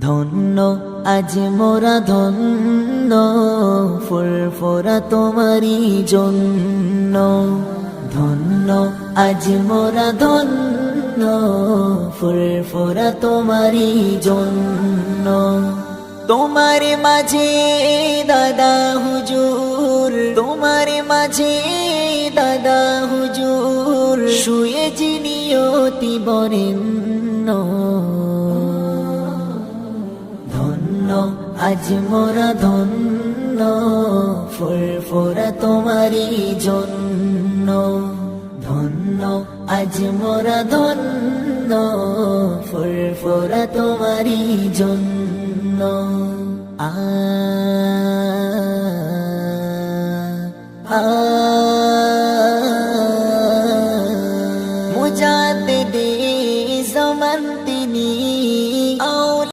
ধন্য আজ মোরা ধন্য, ফুরফুরা তোমারি জন্য। ধন্য আজ মোরা ধন্য, ফুরফুরা তোমারি জন্য। তোমার মাঝে দাদা হুজুর, তোমার মাঝে দাদা হুজুর, শুয়ে যিনি অতি বরেণ্য। ধন্য আজ মোরা ধন্য, ফুরফুরা তোমারি জন্য। ধন্য আজ মোরা ধন্য, ফুরফুরা তোমারি জন্য। আ